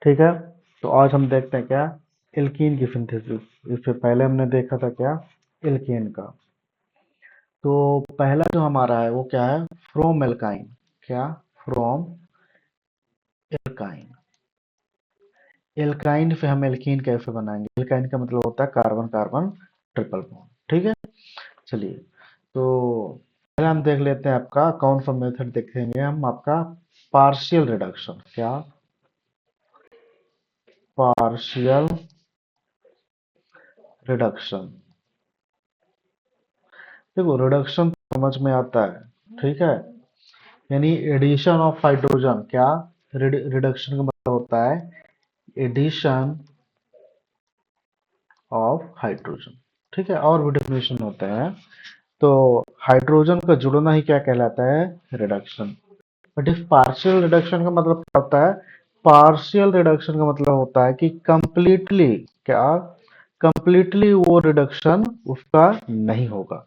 ठीक है। तो आज हम देखते हैं क्या, एल्कीन की सिंथेसिस। इससे पहले हमने देखा था क्या, एल्केन का। तो पहला जो हमारा है वो क्या है, फ्रॉम एल्काइन। क्या, फ्रॉम एल्काइन। एल्काइन से हम एल्कीन कैसे बनाएंगे, एल्काइन का मतलब होता है कार्बन कार्बन ट्रिपल बॉन्ड। ठीक है, चलिए। तो पहले हम देख लेते हैं आपका कौन सा मेथड देखेंगे हम, आपका पार्शियल रिडक्शन। क्या, पार्शियल रिडक्शन। देखो रिडक्शन समझ में आता है, ठीक है, यानी एडिशन ऑफ हाइड्रोजन। क्या, रिडक्शन का मतलब होता है एडिशन ऑफ हाइड्रोजन। ठीक है, और भी डेफिनेशन होते हैं। तो हाइड्रोजन का जुड़ना ही क्या कहलाता है, रिडक्शन। बट इस पार्शियल रिडक्शन का मतलब क्या होता है, पार्शियल रिडक्शन का मतलब होता है कि कंप्लीटली, क्या, कंप्लीटली वो रिडक्शन उसका नहीं होगा,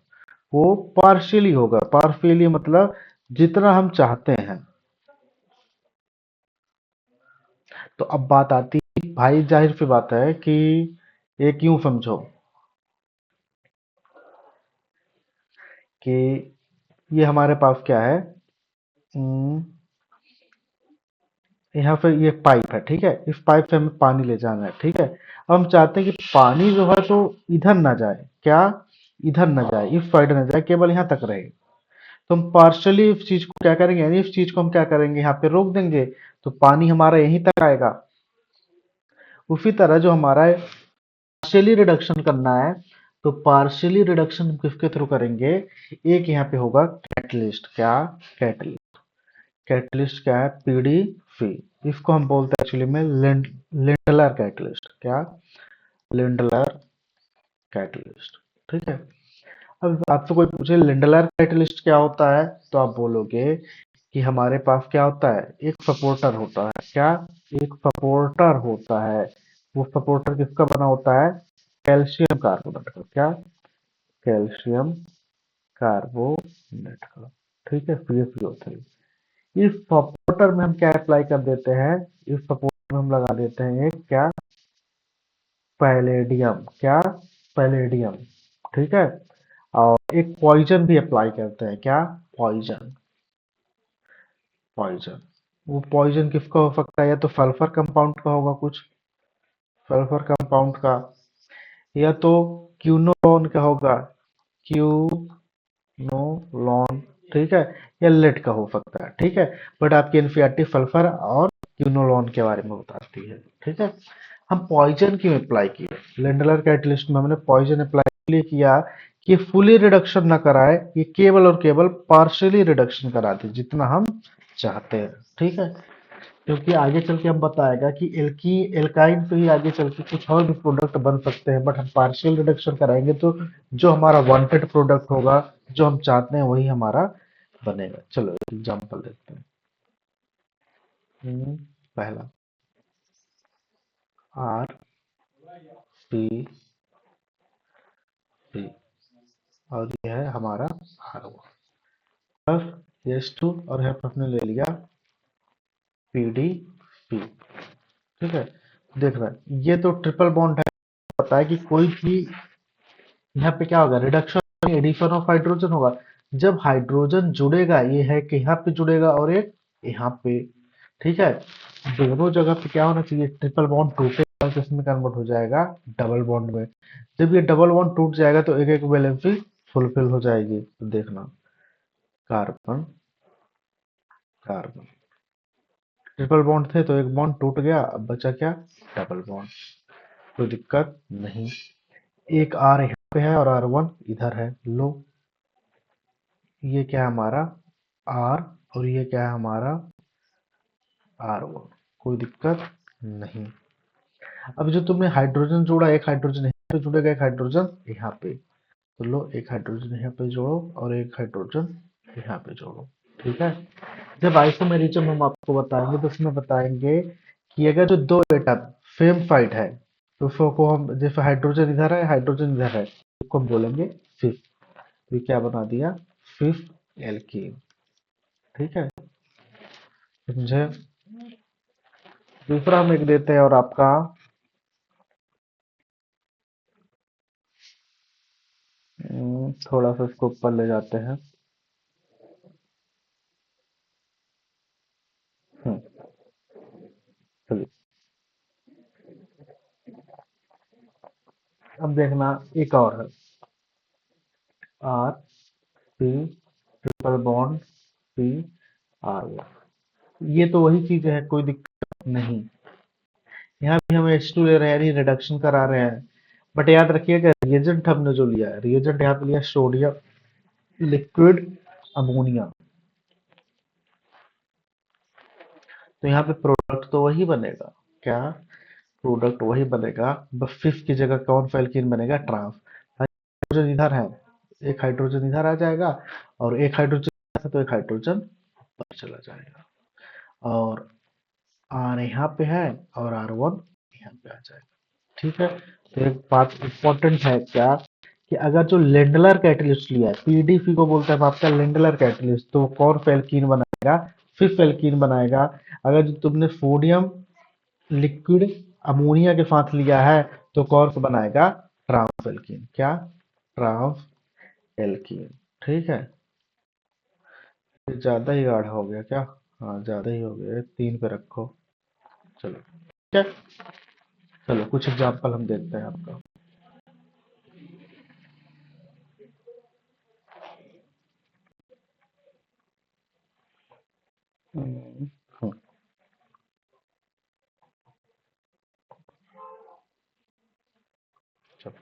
वो पार्शियली होगा। पार्शियली मतलब जितना हम चाहते हैं। तो अब बात आती है भाई, जाहिर सी बात है कि ये क्यों समझो कि ये हमारे पास क्या है, हम्म, यहाँ पे ये पाइप है, ठीक है, इस पाइप से हमें पानी ले जाना है। ठीक है, अब हम चाहते हैं कि पानी जो है तो इधर ना जाए। क्या, इधर ना जाए, इस साइड ना जाए, केवल यहाँ तक रहे। तो हम पार्शली इस चीज को क्या करेंगे, यानी इस चीज को हम क्या करेंगे, यहाँ पे रोक देंगे, तो पानी हमारा यहीं तक आएगा। उसी तरह जो हमारा पार्शियली रिडक्शन करना है, तो पार्शियली रिडक्शन हम किसके थ्रू करेंगे, एक यहाँ पे होगा कैटलिस्ट। क्या, कैटलिस्ट। कैटलिस्ट क्या है, पीडीसी। इसको हम बोलते हैं एक्चुअली में लिंडलर कैटलिस्ट। क्या, लिंडलर कैटलिस्ट। ठीक है। अब आपसे कोई पूछे लिंडलर कैटलिस्ट क्या होता है, तो आप बोलोगे कि हमारे पास क्या होता है, एक सपोर्टर होता है। क्या, एक सपोर्टर होता है। वो सपोर्टर किसका बना होता है, कैल्शियम कार्बोनेट का। क्या, कैल्शियम कार्बोनेट का। ठीक है, CaCO3। इस सपोर्टर में हम क्या अप्लाई कर देते हैं, इस सपोर्टर में हम लगा देते हैं एक क्या, पैलेडियम। क्या, पैलेडियम। ठीक है, और एक पॉइजन भी अप्लाई करते हैं। क्या, पॉइजन। पॉइजन, वो पॉइजन किसका हो सकता है, या तो सल्फर कंपाउंड का होगा कुछ, सल्फर कंपाउंड का, या तो क्यूनोलोन का होगा, क्यूनोलोन। ठीक है, या लेड का हो सकता है। ठीक है, बट आपकी एनसीईआरटी सल्फर और क्यूनोलोन के बारे में बताती है। ठीक है, हम पॉइजन क्यों अप्लाई किए, लेंडलर कैटलिस्ट में हमने पॉइजन अप्लाई इसलिए किया कि फुली रिडक्शन ना कराए, ये केवल और केवल पार्शियली रिडक्शन करा दे जितना हम चाहते हैं। ठीक है, क्योंकि आगे चल के हम बताएगा कि एल्काइन से ही आगे चल के कुछ और भी प्रोडक्ट बन सकते हैं, बट हम पार्शियल रिडक्शन कराएंगे तो जो हमारा वांटेड प्रोडक्ट होगा, जो हम चाहते हैं वही हमारा बनेगा। चलो एग्जांपल देखते हैं। पहला आर पी पी, और ये है हमारा R O plus S two, और यहाँ पर हमने ले लिया पी डी पी। ठीक है, देख रहे हैं ये तो ट्रिपल बॉन्ड है। पता है कि कोई भी यहाँ पे क्या होगा, रिडक्शन एडिशन ऑफ हाइड्रोजन होगा। जब हाइड्रोजन जुड़ेगा, ये है कि यहाँ पे जुड़ेगा और एक यहाँ पे। ठीक है, दोनों जगह पे क्या होना चाहिए, ट्रिपल बॉन्ड टूटेगा तो इसमें कन्वर्ट हो जाएगा डबल बॉन्ड में। जब ये डबल बॉन्ड टूट जाएगा तो एक एक वैलेंसी फुलफिल हो जाएगी। तो देखना, कार्बन कार्बन, ट्रिपल बॉन्ड थे तो एक बॉन्ड टूट गया, अब बचा क्या, डबल बॉन्ड। कोई दिक्कत नहीं। एक आर यहाँ पे है और R1 इधर है। लो, ये क्या है हमारा आर, और ये क्या है हमारा R1। कोई दिक्कत नहीं। अब जो तुमने हाइड्रोजन जोड़ा, एक हाइड्रोजन यहाँ पे जुड़ेगा, एक हाइड्रोजन यहाँ पे। तो लो, एक हाइड्रोजन यहाँ पे जोड़ो और एक हाइड्रोजन यहाँ पे जोड़ो। ठीक है, जब आइसोमेरिज्म हम आपको बताएंगे तो उसमें बताएंगे कि अगर जो दो एटम सेम साइड है, तो उसको हम, जैसे हाइड्रोजन इधर है, हाइड्रोजन इधर है, उसको हम बोलेंगे फिफ्थ। तो ये क्या बना दिया, फिफ्थ एल्कीन। ठीक है, समझे। दूसरा हम एक देते हैं और आपका थोड़ा सा इसको ऊपर ले जाते हैं। हम्म, चलिए। अब देखना एक और है, R C triple bond C R. ये तो वही चीज है, कोई दिक्कत नहीं। यहाँ भी हम H2 ले रहे हैं, यानी रिडक्शन करा रहे हैं। बट याद रखिएगा रिएजेंट हमने जो लिया है, रिएजेंट यहाँ पे लिया सोडियम लिक्विड अमोनिया। तो यहाँ पे प्रोडक्ट तो वही बनेगा। क्या? प्रोडक्ट वही बनेगा, बस फिफ्थ की जगह कौन सा एल्कीन बनेगा? ट्रांस। हाइड्रोजन इधर है, एक हाइड्रोजन इधर आ जाएगा, और एक हाइड्रोजन तो एक हाइड्रोजन ऊपर चला जाएगा। और आर यहाँ पे है, और R1 यहाँ पे आ जाएगा। ठीक है। तो एक बात इंपॉर्टेंट है क्या, कि अगर जो लेंडलर कैटलिस्ट लिया है, पीडीफी को बोलते हैं हम आपका लेंडलर कैटलिस्ट, तो कौन सा एल्कीन बनाएगा? फिफ्थ एल्कीन बनाएगा। अगर जो तुमने सोडियम लिक्विड अमोनिया के साथ लिया है, तो कौन सा बनाएगा? Trans alkene. क्या? Trans alkene. ठीक है। ये ज्यादा ही गाढ़ा हो गया क्या? हाँ ज्यादा ही हो गया, 3 पे रखो। चलो ठीक है। चलो कुछ एग्जाम्पल हम देखते हैं आपका। हम्म, चलो।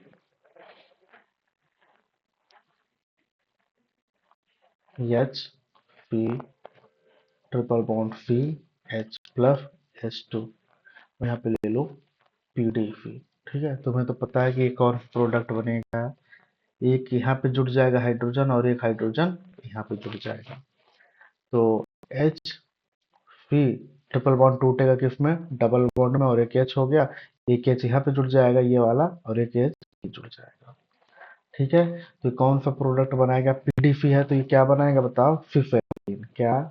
H P triple bond C H plus H2। यहाँ पे ले लो पीडीफी। ठीक है, तुम्हें तो पता है कि एक और प्रोडक्ट बनेगा, एक यहाँ पे जुड़ जाएगा हाइड्रोजन, और एक हाइड्रोजन यहाँ पे जुड़ जाएगा। तो एच पी ट्रिपल बॉन्ड टूटेगा किसमें? डबल बॉन्ड में, और एक एच हो गया। एक एच यहाँ पे जुड़ जाएगा ये वाला, और एक एच जुड़ जाएगा। ठीक है। तो कौन सा प्रोडक्ट बनाएगा? पीडीफी है तो ये क्या बनाएगा बताओ? Fifth alkene. क्या?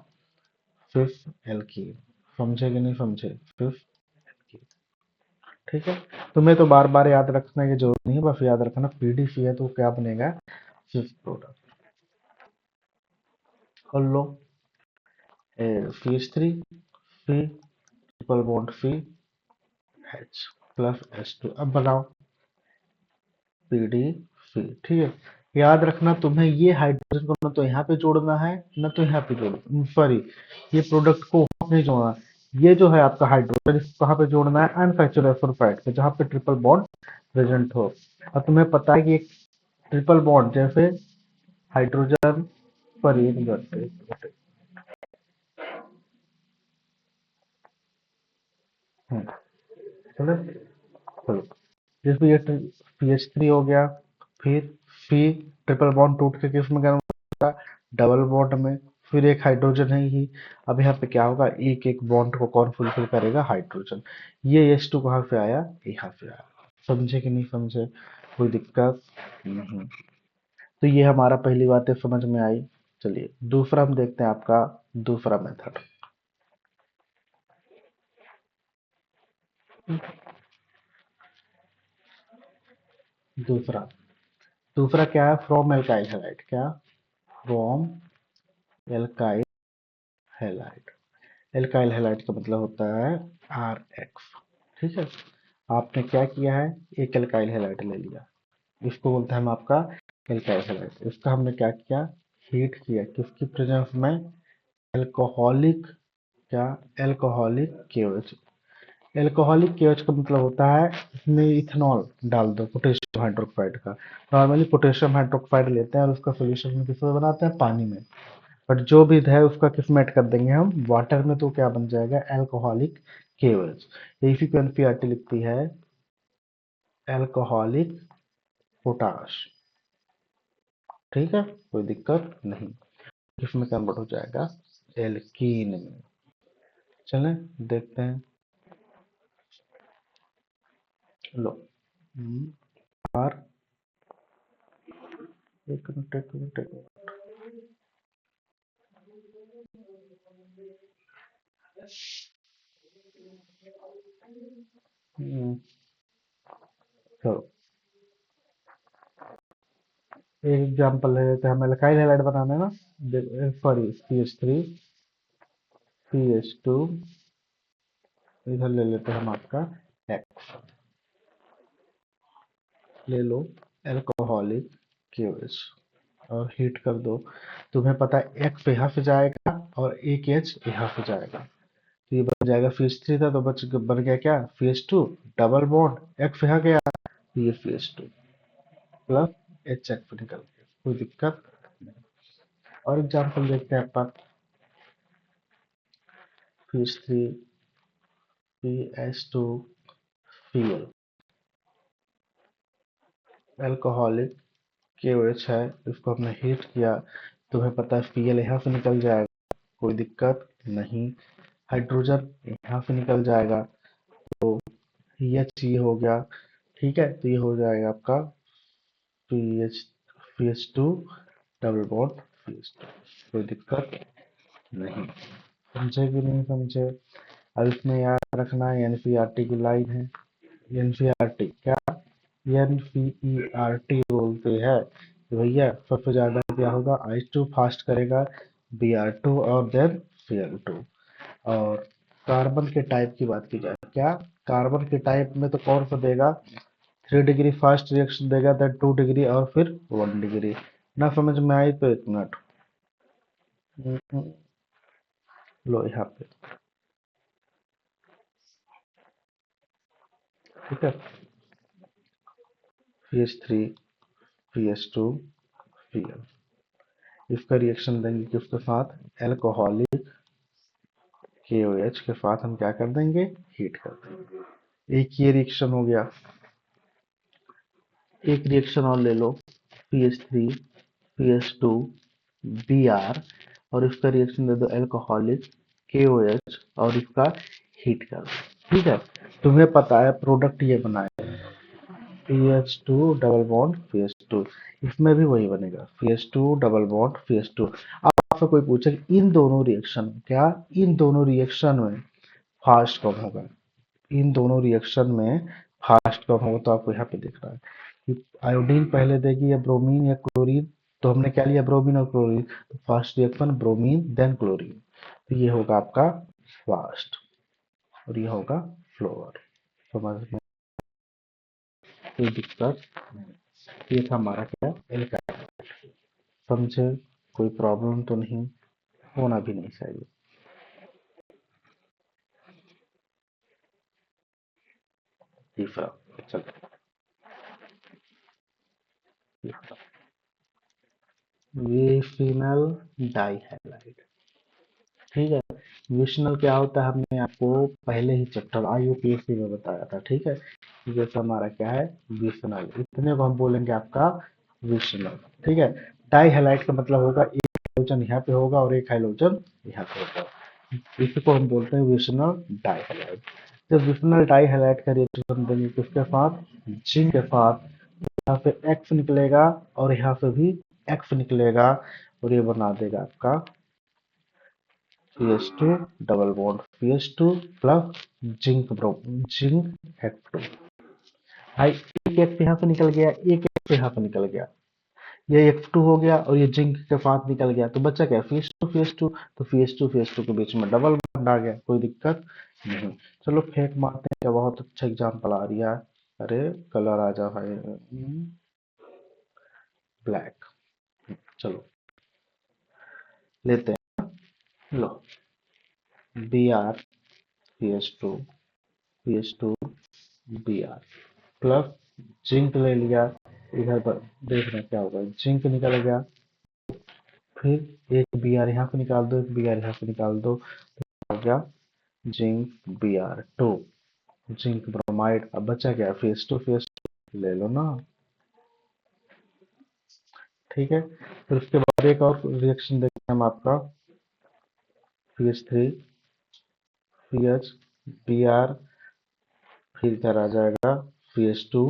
Fifth alkene. समझे कि नहीं समझे? Fifth alkene. ठीक है। तुम्हें तो बार बार याद रखने की जरूरत नहीं है, बस याद रखना पीडीफी है तो क्या बनेगा? Fifth product. कर लो। CH3 C triple bond C H plus H2। अब बनाओ पीडी सी। ठीक है। याद रखना तुम्हें ये हाइड्रोजन को न तो यहाँ पे जोड़ना है, न तो यहाँ पे जोड़ना, सॉरी, ये प्रोडक्ट को वहां पे नहीं जोड़ना। ये जो है आपका हाइड्रोजन, इसको कहाँ पे जोड़ना है? अनसैचुरेटेड साइड पे, जहाँ पे ट्रिपल बॉन्ड प्रेजेंट हो। और तुम्हें पता है कि एक ट्रिपल बॉन्ड जैसे हाइड्रोजन पर एक घटे। चलो। चलो। जिसमें ये CH3 हो गया, फिर सी ट्रिपल बॉन्ड टूट के किस में कन्वर्ट होगा? डबल बॉन्ड में। फिर एक हाइड्रोजन है ही। अब यहाँ पे क्या होगा? एक एक बॉन्ड को कौन फुलफिल करेगा? हाइड्रोजन। ये H2 कहाँ से आया? यहाँ से आया। समझे कि नहीं समझे? कोई दिक्कत नहीं। तो ये हमारा पहली बातें समझ में आई। चलिए दूसरा हम देखते हैं आपका दूसरा मेथड। दूसरा दूसरा क्या है? From alkyl halide. क्या? From alkyl halide. Alkyl halide का मतलब होता है RX। ठीक है। आपने क्या किया है? एक एल्काइल हैलाइड ले लिया, इसको बोलते हैं हम आपका एल्काइल हैलाइड। इसका हमने क्या किया? हीट किया किसकी प्रेजेंस में? एल्कोहलिक। क्या? Alcoholic KOH. एल्कोहलिक केओएच का मतलब होता है इसमें इथेनॉल डाल दो, पोटेशियम हाइड्रोक्साइड का। नॉर्मली पोटेशियम हाइड्रोक्साइड लेते हैं और उसका सोल्यूशन में किसमें बनाते हैं? पानी में। बट जो भी है उसका किसमें ऐड कर देंगे हम? वाटर में। तो क्या बन जाएगा? एल्कोहलिक केवल्स। इसी को एनसीईआरटी लिखती है एल्कोहलिक पोटाश। ठीक है, कोई दिक्कत नहीं। इसमें कन्वर्ट हो जाएगा एल्कीन में। चलें देखते हैं। लो। आर एक मिनट। हम्म, तो एक एग्जांपल ले लेते हैं, हमें अल्काइल हैलाइड बनाना है ना, सॉरी CH3 CH2, इधर ले लेते हैं हम आपका X, ले लो एल्कोहलिक KOH और हीट कर दो। तुम्हें पता है X यहाँ पे जाएगा और एक H यहाँ पे जाएगा, तो ये बन जाएगा CH3 था तो बन गया क्या CH2 डबल बॉन्ड X यहाँ गया, तो ये CH2 प्लस HF निकल गया, कोई दिक्कत नहीं। और एग्जाम्पल देखते हैं अपन, CH3 CH2 Cl, alcoholic KOH है, इसको हमने हीट किया, तुम्हें पता है Cl यहाँ से निकल जाएगा, कोई दिक्कत नहीं। हाइड्रोजन यहाँ से निकल जाएगा, तो ये हो गया, ठीक है, तो ये हो जाएगा आपका CH2 डबल बॉन्ड CH2, कोई दिक्कत नहीं। समझे कि नहीं समझे? अब इसमें याद रखना है NCERT की लाइन है, NCERT क्या, NCERT बोलते हैं कि भैया सबसे ज्यादा क्या होगा, H2 फास्ट करेगा Br2 और देन Cl2। और कार्बन के टाइप की बात की जाए, क्या कार्बन के टाइप में तो कौन सा देगा, 3 डिग्री फास्ट रिएक्शन देगा, देन 2 डिग्री और फिर 1 डिग्री। ना समझ में आई तो 1 मिनट, लो यहाँ पे, ठीक है, CH3 CH2 Cl, इसका रिएक्शन देंगे किसके साथ, एल्कोहलिक KOH के साथ हम क्या कर देंगे, हीट कर देंगे। एक ये रिएक्शन हो गया, एक रिएक्शन और ले लो, CH3 CH2 Br, और इसका रिएक्शन दे दो एल्कोहलिक KOH और इसका हीट कर दो, ठीक है। तुम्हें पता है प्रोडक्ट ये बना है CH2 डबल बॉन्ड CH2, इसमें भी वही बनेगा CH2 डबल बॉन्ड CH2। अब आपसे कोई पूछे कि इन दोनों रिएक्शन में क्या, इन दोनों रिएक्शन में फास्ट कौन होगा, इन दोनों रिएक्शन में फास्ट कौन होगा, तो आपको यहाँ पे दिख रहा है कि आयोडीन पहले देगी या ब्रोमीन या क्लोरीन, तो हमने क्या लिया ब्रोमीन और क्लोरीन, तो first reaction bromine then chlorine, तो ये होगा आपका फास्ट और ये होगा फ्लोअर। समझ में, कोई दिक्कत नहीं। ये था हमारा क्या एल्काइल, समझे, कोई प्रॉब्लम तो नहीं, होना भी नहीं चाहिए। तीसरा, चलो विफिनल डाइहैलाइड, ठीक है। विशनल क्या होता है हमने आपको पहले ही चैप्टर IUPAC में बताया था, ठीक है। जैसे हमारा क्या है विशनल, इतने को हम बोलेंगे आपका विशनल, ठीक है। डाई हैलाइड का मतलब होगा एक हाइड्रोजन यहाँ पे होगा और एक हाइड्रोजन यहाँ पे होगा, इसको हम बोलते हैं विशनल डाई हैलाइड। जब विशनल डाई हैलाइड का रिएक्शन देंगे किसके साथ, जिंक के साथ, यहाँ पे एक्स निकलेगा और यहाँ पे भी एक्स निकलेगा, और ये बना देगा आपका CH2 double bond CH2 plus zinc F2। भाई एक एक्स यहाँ से निकल गया, एक एक्स यहाँ से निकल गया, ये F2 हो गया और ये जिंक के साथ निकल गया, तो बच्चा क्या CH2 तो CH2 के बीच में डबल बॉन्ड आ गया, कोई दिक्कत नहीं। चलो फेंक मारते हैं, क्या बहुत अच्छा एग्जाम्पल आ रहा है, अरे कलर आ जा भाई, ब्लैक, चलो लेते हैं, लो Br प्लस जिंक ले लिया, इधर पर देखना क्या होगा, जिंक निकल गया, फिर एक Br यहाँ से निकाल दो, एक Br यहाँ से निकाल दो, तो आ गया जिंक Br2, जिंक ब्रोमाइड, अब बचा क्या फेस टू ले लो ना, ठीक है। फिर उसके बाद एक और रिएक्शन देखते हैं हम आपका CH3 CH Br, फिर इधर आ जाएगा CH2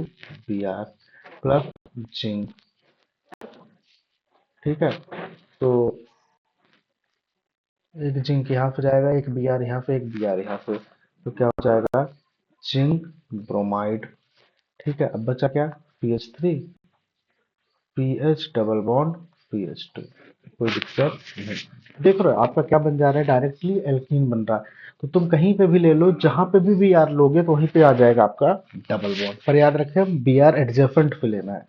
Br प्लस जिंक, ठीक है। तो एक जिंक यहाँ पे जाएगा, एक Br यहाँ पे, एक Br यहाँ पे, तो क्या हो जाएगा, जिंक ब्रोमाइड। ठीक है, अब बचा क्या, PH3, pH double bond PH2। कोई दिक्कत नहीं। देख रहे हो आपका क्या बन जा रहा है, डायरेक्टली एल्कीन बन रहा है। तो तुम कहीं पे भी ले लो, जहां पे भी यार लोगे तो वहीं पे आ जाएगा आपका डबल बॉन्ड। पर याद रखें, बी आर एडजेसेंट पे लेना है।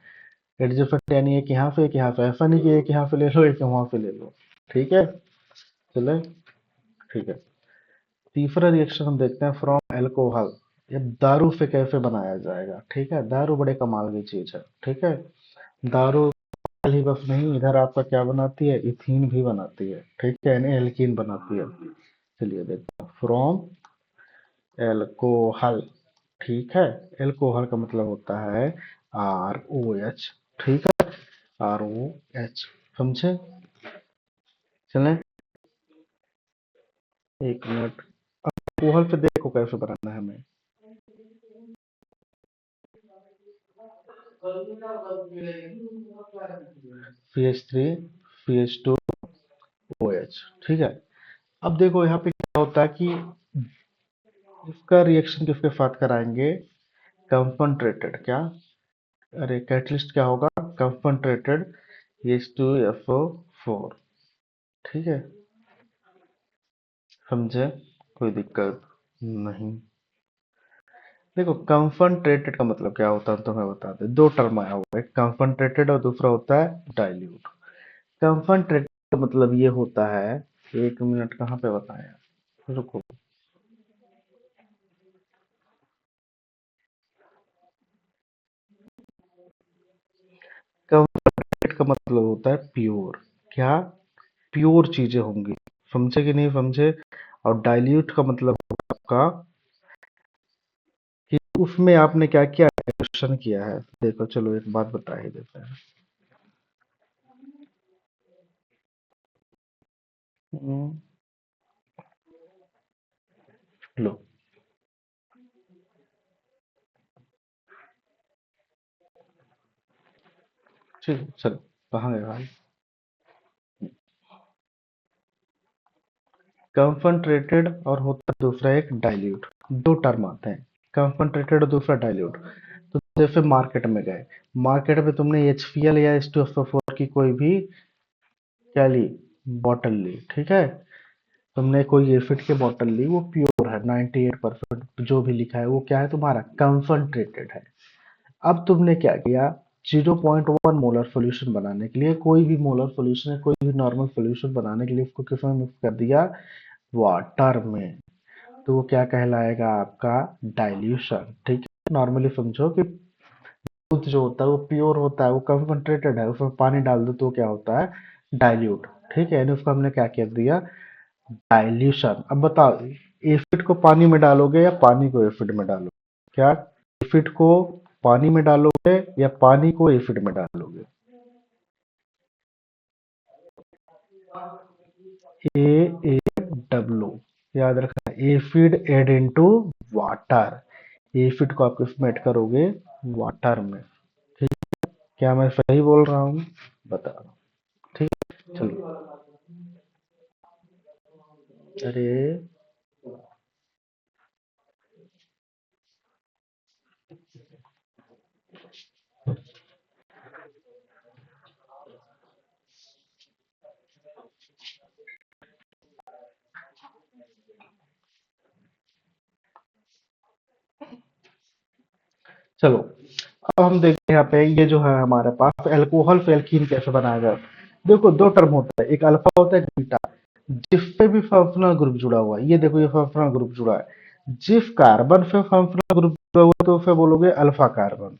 एडजेसेंट यानी एक यहाँ पे, एक यहाँ पे, ऐसा नहीं कि एक यहाँ पे ले लो एक वहां पे ले लो। ठीक है, चले, ठीक है। तीसरा रिएक्शन हम देखते हैं, फ्रॉम एल्कोहल। ये दारू से कैसे बनाया जाएगा। ठीक है, दारू बड़े कमाल की चीज है। ठीक है, दारू ही बस नहीं, इधर आपका क्या बनाती है, इथीन भी बनाती है। ठीक है, यानी एल्कीन बनाती है। चलिए देखते हैं, फ्रॉम एल्कोहल। ठीक है, एल्कोहल का मतलब होता है ROH। ठीक है, ROH, समझे। चलें, एक मिनट। एल्कोहल पे देखो कैसे बनाना है हमें। CH3 CH2OH। ठीक है, अब देखो यहाँ पे क्या होता है कि इसका रिएक्शन किसके साथ कराएंगे, कंसंट्रेटेड क्या, अरे कैटलिस्ट क्या होगा, कंसंट्रेटेड H2SO4। ठीक है, समझे, कोई दिक्कत नहीं। देखो कंसंट्रेटेड का मतलब क्या होता है तो मैं बता दें, दो टर्म आया हुआ है, एक कंसंट्रेटेड और दूसरा होता है डाइल्यूट। कंसंट्रेटेड का मतलब ये होता है, एक मिनट कहाँ पे बताया, रुको। कंसंट्रेटेड का मतलब होता है प्योर, क्या, प्योर चीजें होंगी। समझे कि नहीं समझे। और डाइल्यूट का मतलब होगा आपका कि उसमें आपने क्या किया, डाइल्यूशन किया है। देखो चलो एक बात बता ही देते हैं। हम्म, लो, ठीक है, चलो, कहाँ गए भाई। कंसंट्रेटेड और होता है दूसरा एक डाइल्यूट, दो टर्म आते हैं, कंसंट्रेटेड और दूसरा डाइल्यूट। तो जैसे मार्केट में गए, मार्केट में तुमने HPL या H2SO4 की कोई भी क्या ली, बॉटल ली। ठीक है, तुमने कोई एसिड की बॉटल ली, वो प्योर है 98%, जो भी लिखा है वो क्या है तुम्हारा, कंसंट्रेटेड है। अब तुमने क्या किया, 0.1 मोलर सॉल्यूशन बनाने के लिए, कोई भी मोलर सॉल्यूशन है, कोई भी नॉर्मल सॉल्यूशन बनाने के लिए उसको किसमें मिक्स कर दिया, वाटर में। तो वो क्या कहलाएगा आपका, डाइल्यूशन। ठीक है, नॉर्मली समझो कि दूध जो होता है वो प्योर होता है, वो कंसंट्रेटेड है, उसमें पानी डाल दो तो क्या होता है, डाइल्यूट। ठीक है, यानी उसको हमने क्या कह दिया, डाइल्यूशन। अब बताओ, एसिड को पानी में डालोगे या पानी को एसिड में डालोगे, क्या, एसिड को पानी में डालोगे या पानी को एसिड में डालोगे। AaW, याद रखना, acid add into water. Acid को आप किसमें ऐड करोगे, वाटर में। ठीक, क्या मैं सही बोल रहा हूँ, बता रहा हूँ। ठीक, चलो, अरे चलो, अब हम देखते हैं यहाँ पे, ये जो है हमारे पास अल्कोहल से एल्कीन कैसे बनाया जाए। देखो दो टर्म होता है, एक अल्फा होता है, एक बीटा। जिसपे भी फंक्शनल ग्रुप जुड़ा हुआ है, ये देखो ये फंक्शनल ग्रुप जुड़ा है, जिस कार्बन से फंक्शनल ग्रुप जुड़ा हुआ है तो उसे बोलोगे अल्फा कार्बन।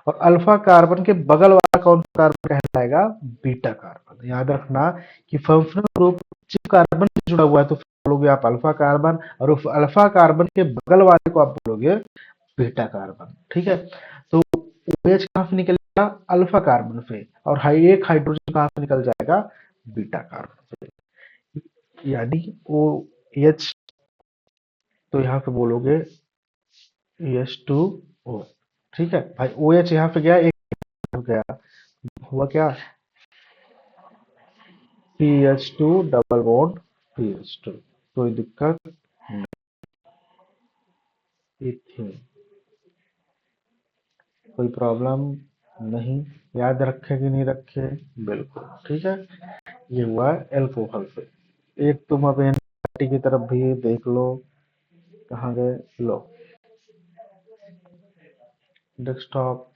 और अल्फा कार्बन के बगल वाला कौन सा कार्बन कहलाएगा, बीटा कार्बन। याद रखना कि फंक्शनल ग्रुप जिस कार्बन से जुड़ा हुआ है तो बोलोगे आप अल्फा कार्बन, और उस अल्फा कार्बन के बगल वाले को आप बोलोगे बीटा कार्बन। ठीक है, तो OH कहाँ से निकलेगा, अल्फा कार्बन से, और एक हाइड्रोजन कहाँ से निकल जाएगा, बीटा कार्बन से, यानी OH। तो यहाँ पे बोलोगे H2O। ठीक है भाई, OH यहाँ पे गया, एक हो गया, हुआ क्या, CH2 डबल बॉन्ड CH2। कोई दिक्कत नहीं। इथेन। कोई प्रॉब्लम नहीं, याद रखे कि नहीं रखे, बिल्कुल ठीक है। ये हुआ एल्कोहल से। एक तुम अब एनसीईआरटी की तरफ भी देख लो, कहाँ गए, लो डेस्कटॉप।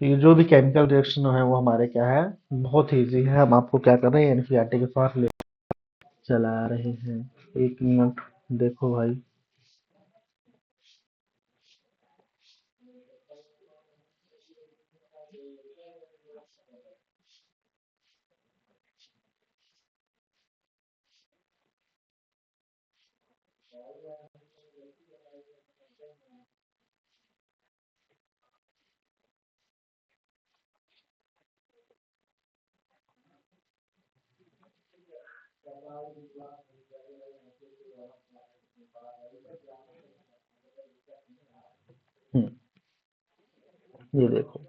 ये जो भी केमिकल रिएक्शन है वो हमारे क्या है, बहुत ही इजी है। हम आपको क्या कर रहे हैं, एनसीईआरटी के पास ले चला रहे हैं। एक मिनट, देखो भाई। हम्म, ये देखो।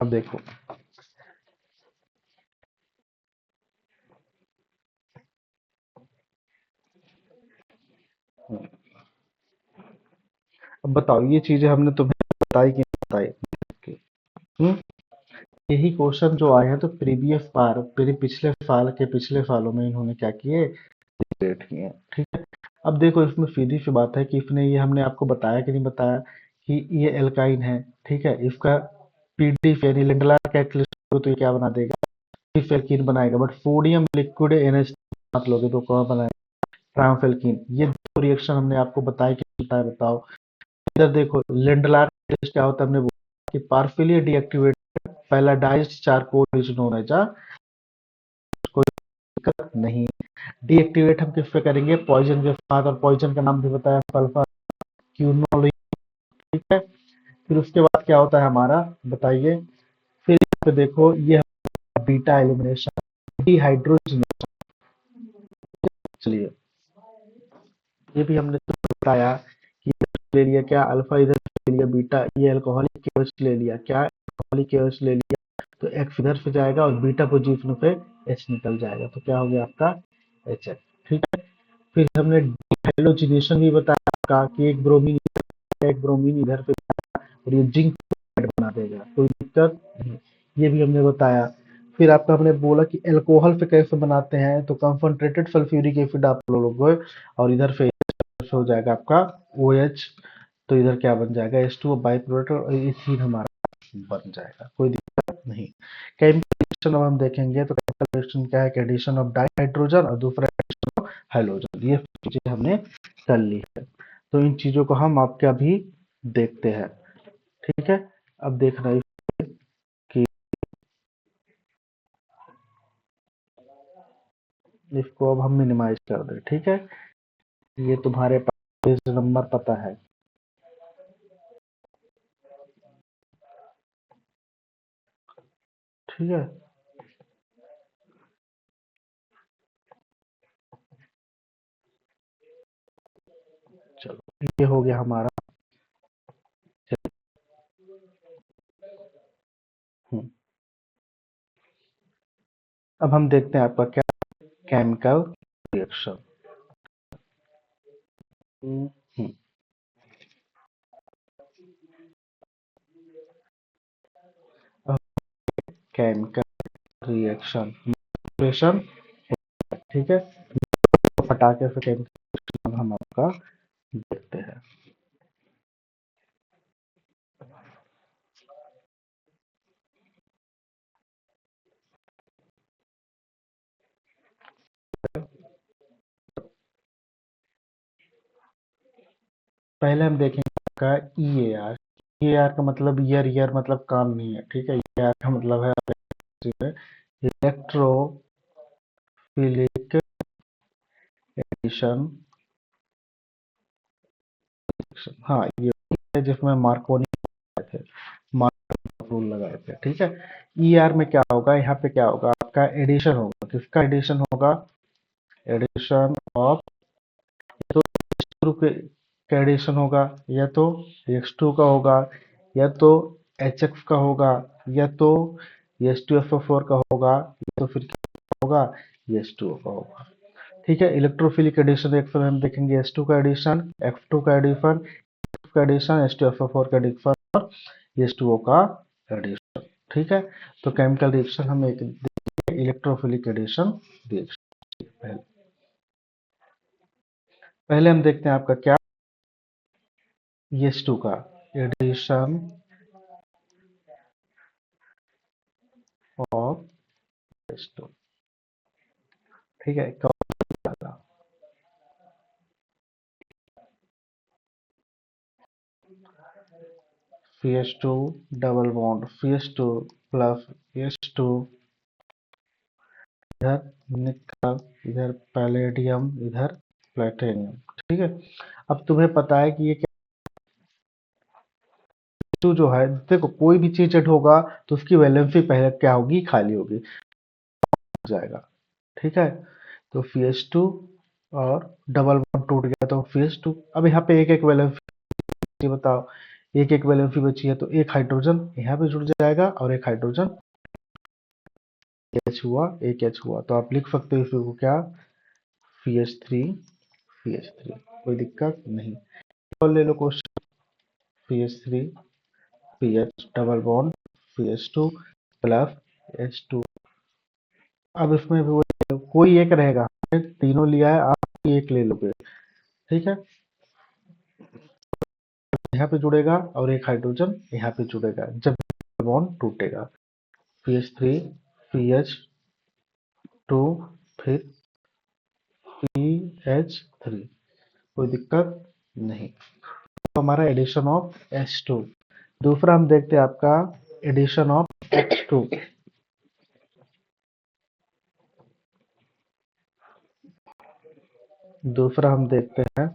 अब देखो, अब बताओ ये चीजें हमने तुम्हें बताई कि नहीं बताई। हम्म, यही क्वेश्चन जो आए हैं तो प्रीवियस बार, पिछले साल के पिछले सालों में इन्होंने क्या किए, क्रिएट किए हैं, ठीक है। अब देखो इसमें सीधी सी बात है कि इसने, ये हमने आपको बताया कि नहीं बताया कि ये एल्काइन है, ठीक है। इसका पीडी यानी लिंडलार कैटलिस्ट तो ये क्या बना देगा, सिर्फ एल्कीन बनाएगा। बट सोडियम लिक्विड एनएच आप लोगे तो कौन बनाएगा, ट्रांसएल्कीन। ये दो रिएक्शन हमने आपको बताया कि बताया, बताओ। इधर देखो लिंडलार कैटलिस्ट क्या होता है, हमने बोला कि पार्शियली डीएक्टिवेट पहला diced charcoal is known as a, कोई दिक्कत नहीं। डीएक्टिवेट हम किस पे करेंगे, पॉइजन के साथ, और पॉइजन का नाम भी बताया सल्फर क्यूनोलिन, ठीक है। फिर उसके बाद क्या होता है हमारा, बताइए। फिर यहाँ पे देखो ये बीटा एलिमिनेशन, डिहाइड्रोजन। चलिए ये भी हमने तो बताया कि ले लिया क्या, अल्फा इधर ले लिया, बीटा ये अल्कोहलिक केवच ले लिया, क्या अल्कोहलिक केवच ले लिया, तो एक्स इधर से जाएगा और बीटा पोजीशन पे एच निकल जाएगा, तो क्या हो गया आपका एच एफ, ठीक है। फिर हमने डिहाइड्रोजनेशन भी बताया आपका कि एक ब्रोमीन इधर पे और ये जिंक बना देगा, कोई दिक्कत नहीं। ये भी हमने बताया। फिर आपका हमने बोला कि अल्कोहल पे कैसे बनाते हैं, तो कंसंट्रेटेड सल्फ्यूरिक एसिड आप लोग और इधर पे हो जाएगा आपका ओ एच, तो इधर क्या बन जाएगा एच टू बाई प्रोडक्ट, और इथिन हमारा बन जाएगा, कोई दिक्कत नहीं। केमिकल रिएक्शन अब हम देखेंगे तो केमिकल रिएक्शन क्या है कि एडिशन ऑफ डाइहाइड्रोजन और दूसरा एडिशन ऑफ हाइड्रोजन, ये चीजें हमने कर ली है। तो इन चीजों को हम आपके अभी देखते हैं, ठीक है। अब देखना है कि इसको अब हम मिनिमाइज कर दें, ठीक है। ये तुम्हारे पास पेज नंबर पता है, ठीक है। चलो ये हो गया हमारा। हम्म, अब हम देखते हैं आपका क्या, केमिकल रिएक्शन। केमिकल रिएक्शन, ठीक है। तो फटाके से केमिकल हम आपका देखते हैं। पहले हम देखेंगे आपका ई ए आर, EAR का मतलब ईयर मतलब काम नहीं है, ठीक है। EAR का मतलब है इलेक्ट्रोफिलिक एडिशन। हाँ, ये है जिसमें मार्कोनी थे, रूल लगाए थे, ठीक है। ER में क्या होगा, यहाँ पे क्या होगा, आपका एडिशन होगा। किसका एडिशन होगा? एडिशन ऑफ, तो टू का एडिशन होगा, या तो X2 का होगा, या तो HX का होगा, या तो H2SO4 का होगा, या तो फिर क्या होगा, H2O का होगा, ठीक है। इलेक्ट्रोफिलिक एडिशन एक समय हम देखेंगे, H2 का एडिशन, F2 का एडिशन, का एडिशन, H2SO4 का एडिशन और H2O का एडिशन, ठीक है। तो केमिकल रिएक्शन हम एक इलेक्ट्रोफिलिक एडिशन देख सकते हैं। पहले हम देखते हैं आपका क्या, H2 का एडिशन ऑफ H2, ठीक है। CH2 double bond CH2 plus H2, इधर निकल, इधर पैलेडियम, इधर प्लेटिनियम, ठीक है। अब तुम्हें पता है कि ये टू जो है, देखो कोई भी चीज ऐड होगा तो उसकी वैलेंसी पहले क्या होगी, खाली होगी, जाएगा, ठीक है। तो CH2 और डबल बॉन्ड टूट गया तो CH2, अब यहाँ पे एक एक वैलेंसी बताओ, एक एक वैलेंसी बची है, तो एक हाइड्रोजन यहाँ पे जुड़ जाएगा और एक हाइड्रोजन H हुआ, एक H हुआ, तो आप लिख सकते हो इसको क्या, CH3, कोई दिक्कत नहीं। और ले लो question, CH3 CH double bond CH2 plus H2, अब इसमें भी वो कोई एक रहेगा, तीनों लिया है, आप एक ले लोगे, ठीक है। यहाँ पे जुड़ेगा और एक हाइड्रोजन यहाँ पे जुड़ेगा, जब बॉन्ड टूटेगा, CH3 CH2 फिर CH3, कोई दिक्कत नहीं। तो हमारा एडिशन ऑफ H2। दूसरा हम देखते हैं आपका एडिशन ऑफ X2। दूसरा हम देखते हैं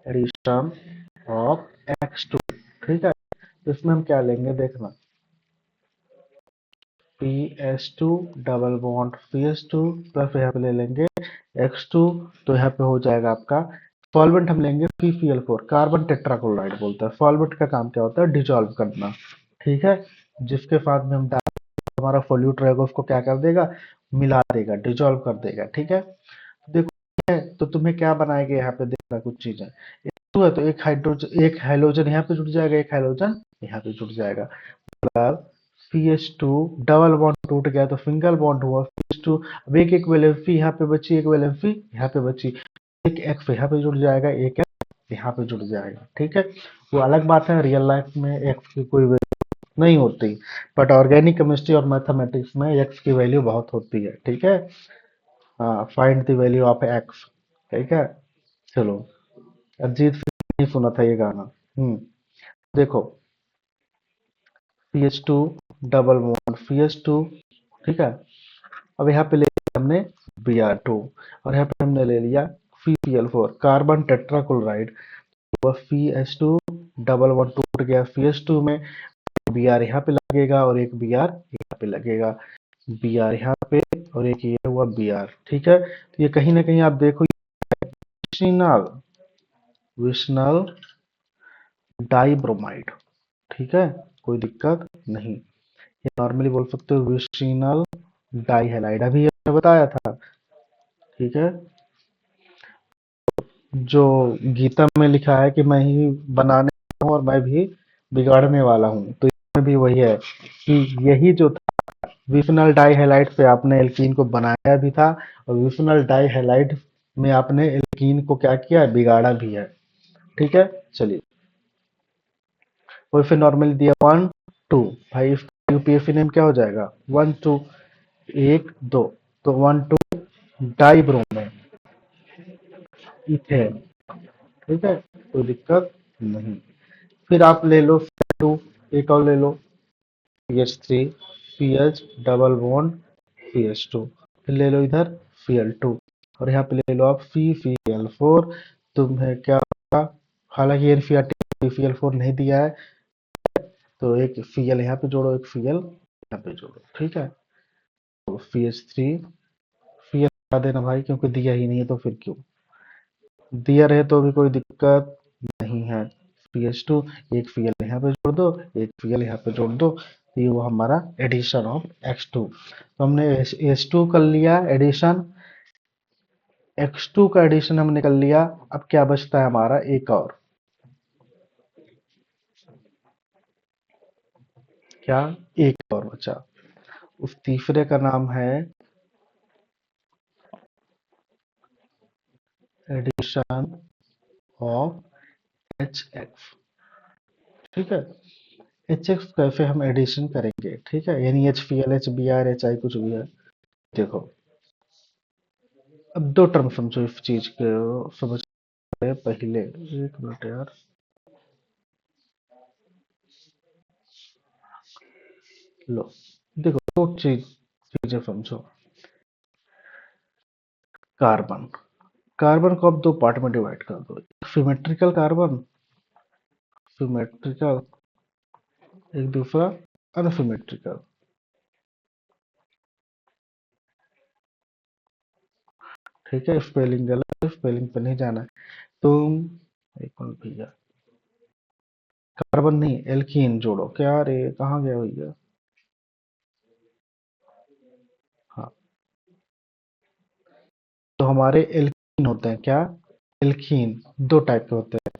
एडिशन ऑफ X2, ठीक है। इसमें हम क्या लेंगे देखना, PS2 double bond CS2 plus यहाँ पे ले लेंगे X2, तो यहाँ पे हो जाएगा आपका सॉल्वेंट हम लेंगे PCl4, कार्बन टेट्राक्लोराइड बोलते हैं। सॉल्वेंट का काम क्या होता है, डिसॉल्व करना, ठीक है। जिसके साथ में हम हमारा सोल्यूट रहेगा उसको क्या कर देगा, मिला देगा, डिसॉल्व कर देगा, ठीक है। देखो है, तो तुम्हें क्या बनाएगा, यहाँ पे देखना कुछ चीजें, टू है तो एक हाइड्रोजन, एक हाइड्रोजन यहाँ पे जुड़ जाएगा, एक हाइड्रोजन यहाँ पे जुड़ जाएगा, मतलब CH2 डबल बॉन्ड टूट गया तो सिंगल बॉन्ड हुआ CH2, अब एक एक वैलेंसी यहाँ पे बची, एक वैलेंसी यहाँ पे बची, एक एक्स यहाँ पे जुड़ जाएगा, एक एक्स यहाँ पे जुड़ जाएगा, ठीक है। वो अलग बात है, रियल लाइफ में एक्स की कोई वैल्यू नहीं होती, बट ऑर्गेनिक केमिस्ट्री और मैथमेटिक्स में एक्स की वैल्यू बहुत होती है, ठीक है। हाँ, find the value of x, ठीक है। चलो, अरिजीत सिंह ने सुना था ये गाना। देखो CH2 डबल बॉन्ड CH2, ठीक है। अब यहाँ पे ले लिया हमने Br2, और यहाँ पे हमने ले लिया CCl4, कार्बन टेट्राक्लोराइड, और CH2 डबल बॉन्ड टूट गया CH2 में, Br यहाँ पे लगेगा और एक Br यहाँ पे लगेगा, Br यहाँ पे और एक ये हुआ Br, ठीक है। तो ये कहीं ना कहीं आप देखो, विशनल विशनल डाइब्रोमाइड, ठीक है, कोई दिक्कत नहीं। ये नॉर्मली बोल सकते हो विशिनल डाइहैलाइड, अभी ये बताया था, ठीक है। जो गीता में लिखा है कि मैं ही बनाने वाला हूँ और मैं भी बिगाड़ने वाला हूँ, तो इसमें भी वही है कि यही जो था, विफिनल डाइहैलाइड से आपने एल्कीन को बनाया भी था, और विफिनल डाइहैलाइड में आपने एल्कीन को क्या किया, बिगाड़ा भी है, ठीक है। चलिए, और फिर नॉर्मली दिया 1 2, भाई इसका यूपीएससी नेम क्या हो जाएगा, 1 2, 1 2, तो 1 2 डाइब्रोमेन, इथेन, ठीक है, कोई दिक्कत नहीं। फिर आप ले लो टू, एक और ले लो CH3, CH double bond CH2, फिर ले लो इधर Cl2, और यहाँ पे ले लो आप CCl4। तुम्हें क्या होगा, हालांकि एनसीईआरटी Cl4 नहीं दिया है, तो एक Cl यहाँ पे जोड़ो, एक Cl यहाँ पे जोड़ो, ठीक है। तो CH3, Cl हटा देना भाई, क्योंकि दिया ही नहीं है तो फिर क्यों, दिया रहे तो भी कोई दिक्कत नहीं है। CH2, एक Cl यहाँ पे जोड़ दो, एक Cl यहाँ पे जोड़ दो, तो ये वो हमारा एडिशन ऑफ X2। तो हमने H2 कर लिया एडिशन, X2 का एडिशन हमने कर लिया। अब क्या बचता है हमारा, एक और, क्या, एक और बचा। उस तीसरे का नाम है एडिशन ऑफ HX, ठीक है। HX कैसे हम एडिशन करेंगे, ठीक है, यानी HPL, HBr, HI कुछ भी है। देखो, अब दो टर्म समझो इस चीज के, समझ रहे पहले, एक मिनट यार, लो, देखो दो चीजें समझो। कार्बन, कार्बन को अब दो पार्ट में डिवाइड कर दो, सिमेट्रिकल कार्बन, सिमेट्रिकल, एक दूसरा अनसिमेट्रिकल, ठीक है। स्पेलिंग गलत, स्पेलिंग पे नहीं जाना है। तुम, एक मिनट भैया, कार्बन नहीं एल्कीन जोड़ो, क्या रे कहाँ गया भैया, हाँ। तो हमारे एल्कीन होते हैं क्या, एल्कीन दो टाइप के होते हैं,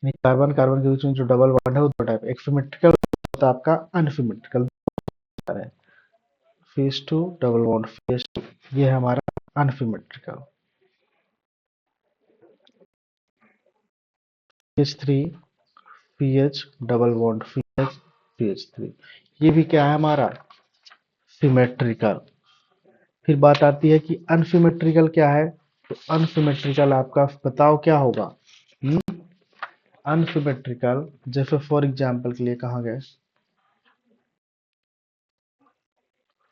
यानी कार्बन कार्बन के बीच में जो डबल बॉन्ड है वो दो टाइप, एक सिमेट्रिकल होता है आपका, अनसिमेट्रिकल है। Phase two double bond phase two, ये है हमारा unsymmetrical. Phase three, PH double bond pH, pH three, ये भी क्या है हमारा, सिमेट्रिकल। फिर बात आती है कि अनसिमेट्रिकल क्या है, तो अनसिमेट्रिकल आपका बताओ क्या होगा। अनसिमेट्रिकल, जैसे फॉर एग्जांपल के लिए कहा गया,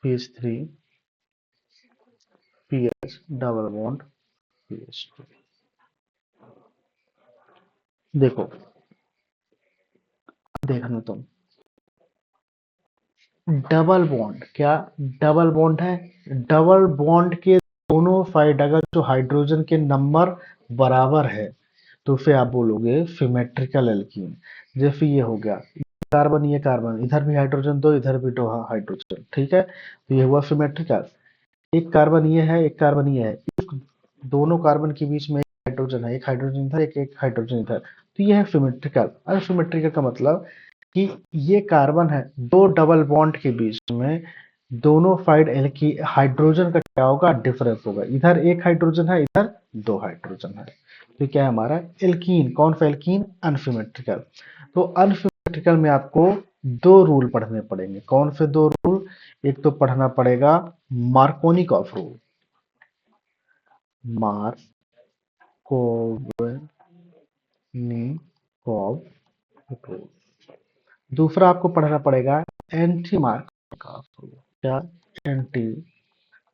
PH three, PH double bond PH two, देखो, देखना तुम, डबल बॉन्ड क्या, डबल बॉन्ड है, डबल बॉन्ड के दोनों साइड अगर जो हाइड्रोजन के नंबर बराबर है तो उसे आप बोलोगे सिमेट्रिकल एल्कीन। जैसे ये हो गया, कार्बन, ये कार्बन, इधर भी हाइड्रोजन दो, इधर भी दो हाइड्रोजन, ठीक है, तो ये हुआ सिमेट्रिकल। एक कार्बन ये है, एक कार्बन ये है, दोनों कार्बन के बीच में एक हाइड्रोजन है, एक हाइड्रोजन इधर, एक एक हाइड्रोजन इधर, तो ये है सिमेट्रिकल। अनसिमेट्रिकल का मतलब कि ये कार्बन है, दो डबल बॉन्ड के बीच में दोनों साइड की हाइड्रोजन का क्या होगा, डिफरेंस होगा, इधर एक हाइड्रोजन है, इधर दो हाइड्रोजन है, तो क्या है हमारा एल्कीन। कौन सा एल्कीन, अनसिमेट्रिकल। तो अनसिमेट्रिकल में आपको दो रूल पढ़ने पड़ेंगे, कौन से दो रूल, एक तो पढ़ना पड़ेगा मार्कोनिकॉफ रूल, मार्कोनिकॉफ रूल। दूसरा आपको पढ़ना पड़ेगा एंटी मार्कोनिकॉफ रूल, क्या, एंटी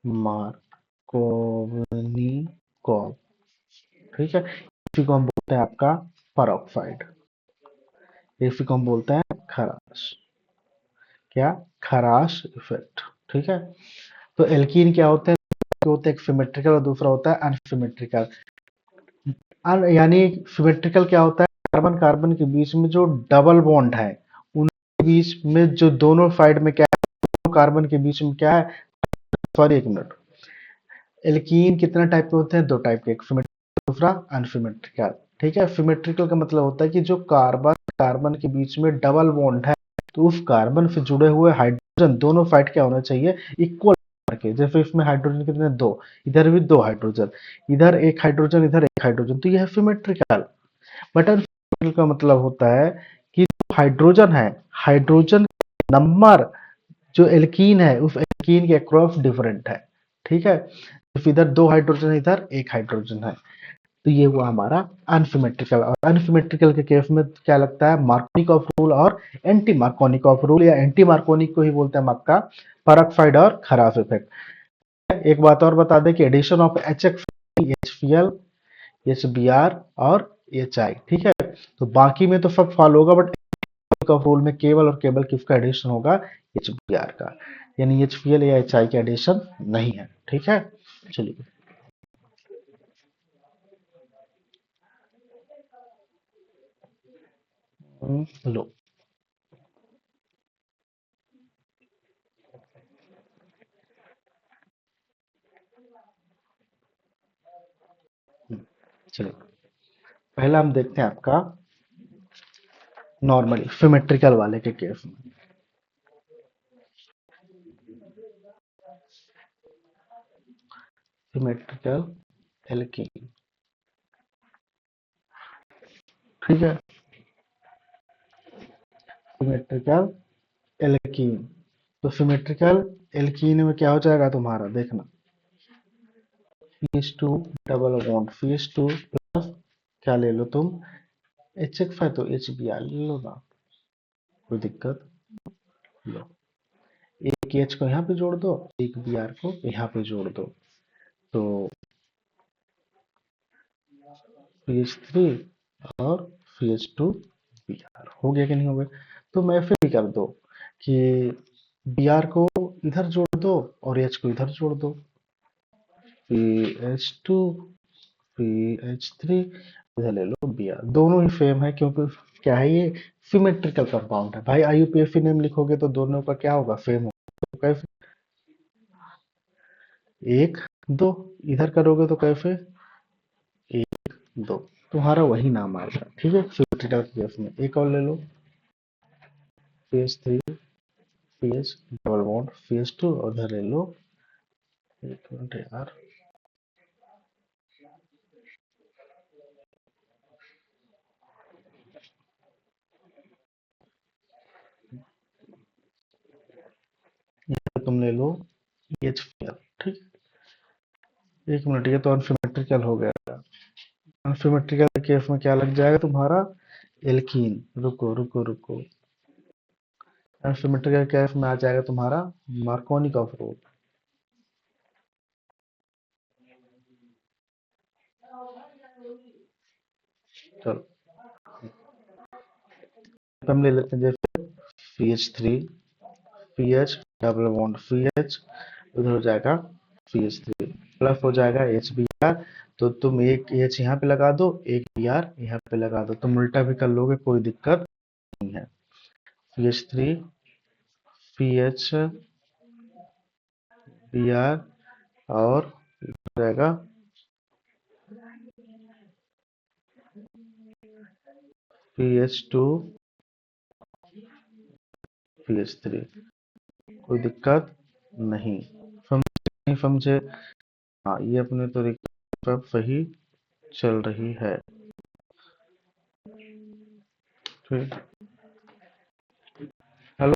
मार्कोनिकॉफ, ठीक है। इसी को हम बोलते हैं आपका परऑक्साइड, इसी को हम बोलते हैं खराश, क्या, खराश इफेक्ट, ठीक है। तो एल्कीन क्या होते हैं, होते हैं एक सिमेट्रिकल और दूसरा होता है अनसिमेट्रिकल। यानी सिमेट्रिकल क्या होता है, कार्बन कार्बन के बीच में जो डबल बॉन्ड है उनके बीच में जो दोनों साइड में क्या है, दोनों कार्बन के बीच में क्या है, सॉरी एक मिनट, एल्कीन कितना टाइप के होते हैं, दो टाइप के, एक सिमेट्रिकल दूसरा अनसिमेट्रिकल, ठीक है। सिमेट्रिकल का मतलब होता है कि जो कार्बन कार्बन के बीच में डबल बॉन्ड है, तो उस कार्बन से जुड़े हुए हाइड्रोजन दोनों साइड क्या होना चाहिए, इक्वल के, जैसे इसमें हाइड्रोजन कितने, दो, इधर भी दो हाइड्रोजन, इधर एक हाइड्रोजन, इधर एक हाइड्रोजन, तो यह है सिमेट्रिकल। बट अनसिमेट्रिकल का मतलब होता है कि हाइड्रोजन है, हाइड्रोजन नंबर जो एल्कीन है उस एल्कीन के अक्रॉस डिफरेंट है, ठीक है। इधर दो हाइड्रोजन, इधर एक हाइड्रोजन है, तो ये हुआ हमारा अनसिमेट्रिकल। और अनसिमेट्रिकल के केस में क्या लगता है, मार्कोनिकॉफ रूल और एंटी मार्कोनिकॉफ रूल, या एंटी मार्कोनिक को ही बोलते हैं हम आपका पेरोक्साइड और खरास इफेक्ट। एक बात और बता दें कि addition of H X, H P L, H B R और एच आई, ठीक है। तो बाकी में तो सब फॉलो होगा, बट ऑफ रूल में केवल और केवल किसका एडिशन होगा, एच बी आर का, यानी एच पी एल या एच आई का एडिशन नहीं है, ठीक है। चलिए। लो। चलिए, पहला हम देखते हैं आपका नॉर्मली सिमेट्रिकल वाले के केस में। सिमेट्रिकल एल्कीन, ठीक है। सिमेट्रिकल एल्कीन, तो सिमेट्रिकल एल्कीन में क्या हो जाएगा तुम्हारा, देखना, CH2 double bond CH2 plus, क्या ले लो तुम, HX है तो HBr ले लो ना, कोई दिक्कत। लो, एक H को यहाँ पे जोड़ दो, एक Br को यहाँ पे जोड़ दो, तो CH3 और CH2Br हो गया कि नहीं हो गया। तो मैं फिर भी कर दो कि Br को इधर जोड़ दो और H को इधर जोड़ दो, CH2 CH3, इधर ले लो Br, दोनों ही सेम है क्योंकि क्या है, ये सिमेट्रिकल कंपाउंड है भाई। IUPAC नेम लिखोगे तो दोनों का क्या होगा, सेम होगा। तो कैसे, एक दो, इधर करोगे तो कैसे, एक दो, तुम्हारा वही नाम आएगा, ठीक है। सिमेट्रिकल केस में एक और ले लो, CH3 CH double bond CH2, और इधर ले लो, एक मिनट यार, तुम ले लो HCl, ठीक। एक मिनट, ये तो अनसिमेट्रिकल हो गया। अनसिमेट्रिकल केस में क्या लग जाएगा तुम्हारा, एल्कीन। रुको रुको रुको, अनसिमेट्रिकल केस में आ जाएगा तुम्हारा मार्कोनिक ऑफ रूल। चलो, तो हम ले लेते हैं जैसे CH3 CH double bond CH, उधर हो जाएगा CH3 प्लस हो जाएगा HBr। तो तुम एक H यहाँ पे लगा दो, एक Br यहाँ पे लगा दो, तुम उल्टा भी कर लोगे कोई दिक्कत नहीं है। CH3 CH Br और हो जाएगा CH2 CH3, कोई दिक्कत नहीं। समझे नहीं समझे, हाँ ये अपने तरीके सब सही चल रही है, ठीक। हेलो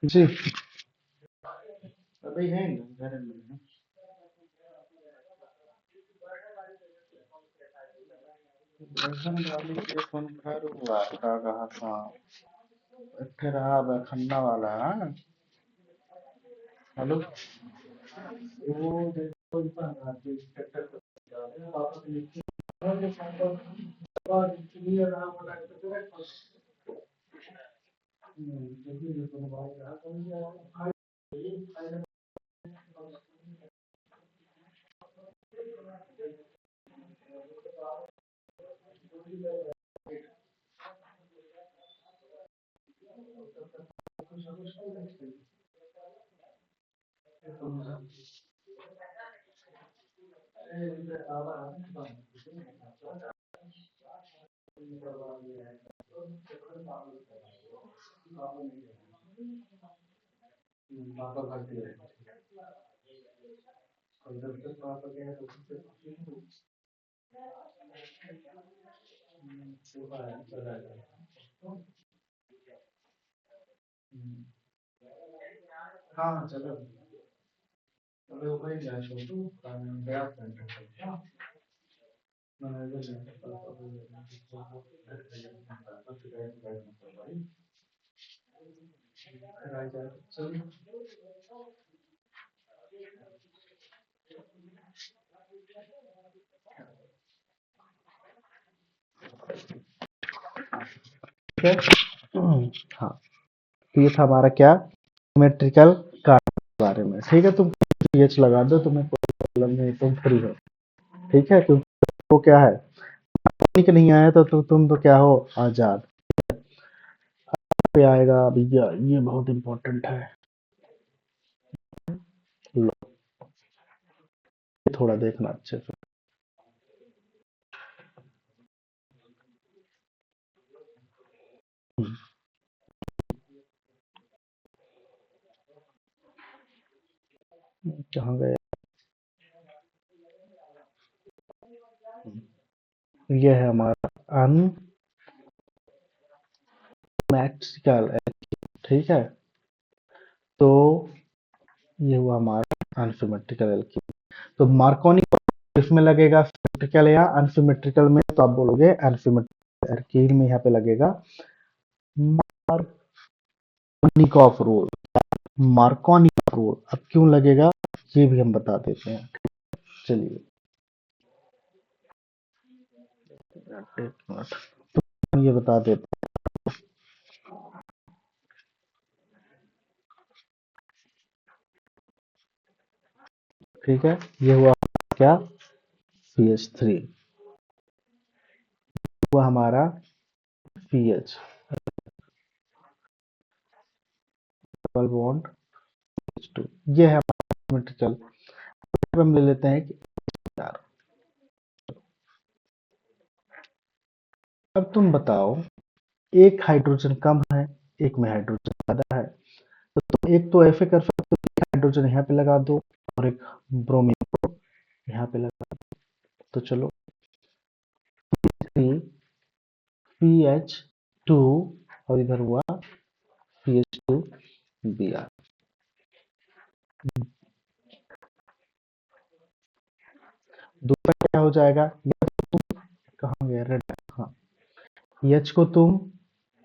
जी। अभी है ना घर में। बर्तन वाली के फोन घर हुआ का कहा था, इत्थे रहा खन्ना वाला, हाँ? हेलो, वो देखो इतना आगे ट्रैक्टर पर जा रहे हैं, वापस नीचे और जो और क्लियर रहा बोला तो देखिए जो तुम बात रहा तो पापा घर पे रहे, और जब तक पापा गए तो सुबह चला गया। हाँ चलो। ठीक है। हाँ, तो ये था हमारा क्या, सिमेट्रिकल कार्ड के बारे में। ठीक है, तुम पीएच लगा दो, तुम्हें कोई प्रॉब्लम नहीं, तुम फ्री हो। ठीक है, क्योंकि वो क्या है, कि नहीं आया तो तुम तो क्या हो, आजाद। पे आएगा भैया, ये बहुत इंपॉर्टेंट है। लो, थोड़ा देखना अच्छे से। कहाँ गए, ये है हमारा अनमैट्रिकल। ठीक है, तो ये हुआ हमारा अनसिमेट्रिकल एल्कीन। तो मार्कोनी इसमें लगेगा सिमेट्रिकल या अनसिमेट्रिकल में, तो आप बोलोगे अनसिमेट्रिकल। एल्कीन में यहाँ पे लगेगा मार्कोनिकॉफ रूल। मार्कोनिकॉफ रूल अब क्यों लगेगा, ये भी हम बता देते हैं। चलिए, एक मिनट, तो ये बता देते हैं। ठीक है, ये हुआ क्या, CH3, हुआ हमारा CH डबल बॉन्ड H2। ये है हमारा सिमेट्रिकल। हम ले लेते हैं कि यार, अब तुम बताओ, एक हाइड्रोजन कम है, एक में हाइड्रोजन ज्यादा है, तो तुम एक तो ऐसे कर सकते हो कि हाइड्रोजन यहाँ पे लगा दो और एक ब्रोमीन को यहाँ पे लगा दो। तो चलो, CH2 और इधर हुआ CH2Br। दूसरा क्या हो जाएगा, ये कहाँ गया रेड, हाँ, H को तुम